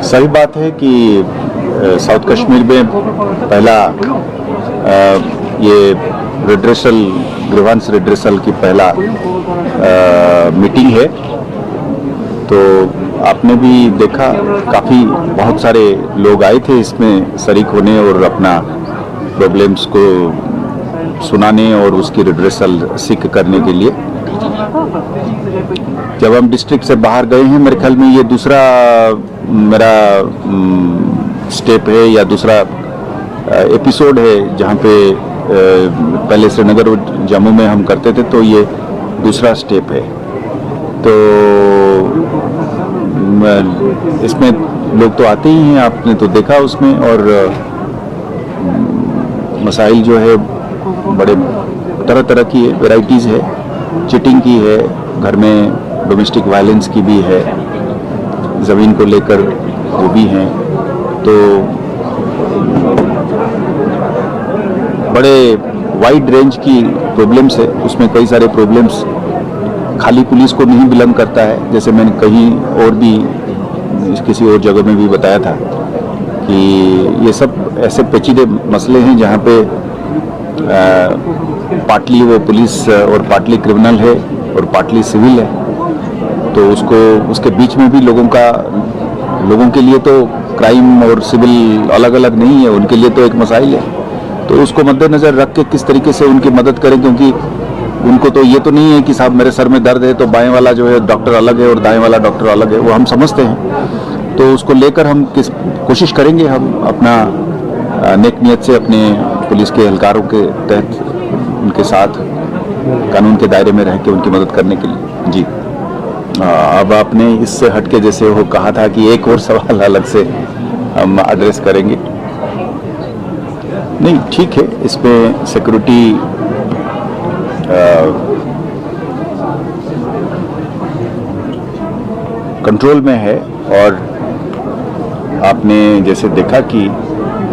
सही बात है कि साउथ कश्मीर में पहला ये ग्रीवांस रिड्रेसल की पहला मीटिंग है। तो आपने भी देखा काफ़ी बहुत सारे लोग आए थे इसमें शरीक होने और अपना प्रॉब्लम्स को सुनाने और उसकी रिड्रेसल सीख करने के लिए। जब हम डिस्ट्रिक्ट से बाहर गए हैं, मेरे ख्याल में ये दूसरा मेरा स्टेप है या दूसरा एपिसोड है जहाँ पे पहले श्रीनगर और जम्मू में हम करते थे, तो ये दूसरा स्टेप है। तो इसमें लोग तो आते ही हैं, आपने तो देखा उसमें, और मसाइल जो है बड़े तरह तरह की वैरायटीज़ है। चिटिंग की है, घर में डोमेस्टिक वायलेंस की भी है, ज़मीन को लेकर वो भी हैं। तो बड़े वाइड रेंज की प्रॉब्लम्स है उसमें। कई सारे प्रॉब्लम्स खाली पुलिस को नहीं बिलोंग करता है, जैसे मैंने कहीं और भी किसी और जगह में भी बताया था कि ये सब ऐसे पेचीदे मसले हैं जहाँ पे पार्टली वो पुलिस और पार्टली क्रिमिनल है और पार्टली सिविल है। तो उसके बीच में भी लोगों के लिए तो क्राइम और सिविल अलग अलग नहीं है, उनके लिए तो एक मसाइल है। तो उसको मद्देनज़र रख के किस तरीके से उनकी मदद करें, क्योंकि उनको तो ये तो नहीं है कि साहब मेरे सर में दर्द है तो बाएं वाला जो है डॉक्टर अलग है और दाएं वाला डॉक्टर अलग है, वो हम समझते हैं। तो उसको लेकर हम कोशिश करेंगे हम अपना नेक नियत से अपने पुलिस के एहलकारों के तहत उनके साथ कानून के दायरे में रह के उनकी मदद करने के लिए। जी अब आपने इससे हट के जैसे वो कहा था कि एक और सवाल अलग से हम एड्रेस करेंगे। नहीं, ठीक है, इसमें सिक्योरिटी कंट्रोल में है। और आपने जैसे देखा कि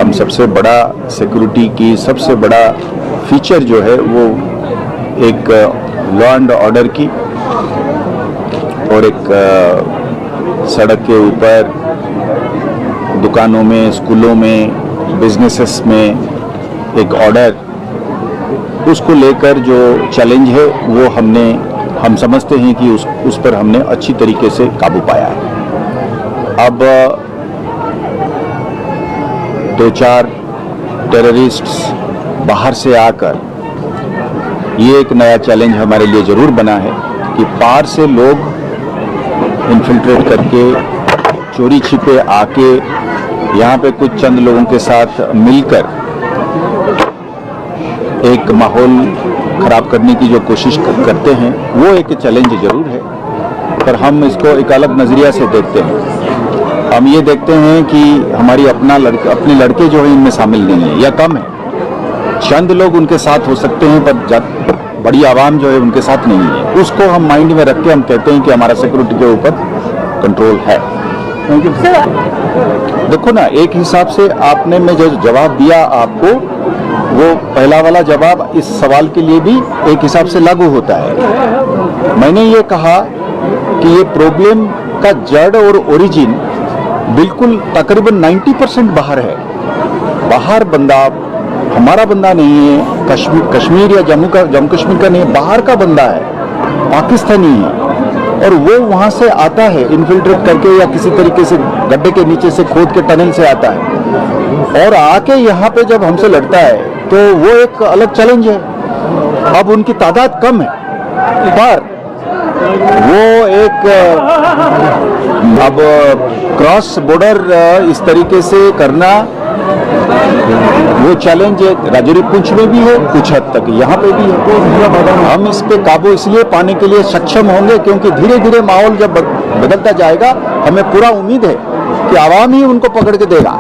हम सबसे बड़ा सिक्योरिटी की सबसे बड़ा फीचर जो है वो एक लॉ एंड ऑर्डर की और एक सड़क के ऊपर, दुकानों में, स्कूलों में, बिजनेसेस में एक ऑर्डर, उसको लेकर जो चैलेंज है वो हम समझते हैं कि उस पर हमने अच्छी तरीके से काबू पाया है। अब 2-4 टेररिस्ट्स बाहर से आकर, ये एक नया चैलेंज हमारे लिए ज़रूर बना है कि पार से लोग इन्फिल्ट्रेट करके चोरी छिपे आके यहाँ पे कुछ चंद लोगों के साथ मिलकर एक माहौल ख़राब करने की जो कोशिश करते हैं, वो एक चैलेंज ज़रूर है। पर हम इसको एक अलग नज़रिया से देखते हैं। हम ये देखते हैं कि हमारी अपने लड़के जो हैं इनमें शामिल नहीं है या कम है। चंद लोग उनके साथ हो सकते हैं पर बड़ी आवाम जो है उनके साथ नहीं है। उसको हम माइंड में रख के हम कहते हैं कि हमारा सिक्योरिटी के ऊपर कंट्रोल है। देखो ना, एक हिसाब से आपने मैं जो जवाब दिया आपको, वो पहला वाला जवाब इस सवाल के लिए भी एक हिसाब से लागू होता है। मैंने ये कहा कि ये प्रॉब्लम का जड़ और ओरिजिन बिल्कुल तकरीबन 90% बाहर है। बाहर बंदा हमारा बंदा नहीं है, कश्मीर या जम्मू कश्मीर का नहीं है, बाहर का बंदा है, पाकिस्तानी है, और वो वहाँ से आता है इन्फिल्ट्रेट करके या किसी तरीके से गड्ढे के नीचे से खोद के टनल से आता है और आके यहाँ पे जब हमसे लड़ता है, तो वो एक अलग चैलेंज है। अब उनकी तादाद कम है, पर वो एक अब क्रॉस बॉर्डर इस तरीके से करना, वो चैलेंज राजौरी पुंछ में भी है, कुछ हद तक यहाँ पे भी है। हम इस पे काबू इसलिए पाने के लिए सक्षम होंगे क्योंकि धीरे धीरे माहौल जब बदलता जाएगा, हमें पूरा उम्मीद है कि आवाम ही उनको पकड़ के देगा।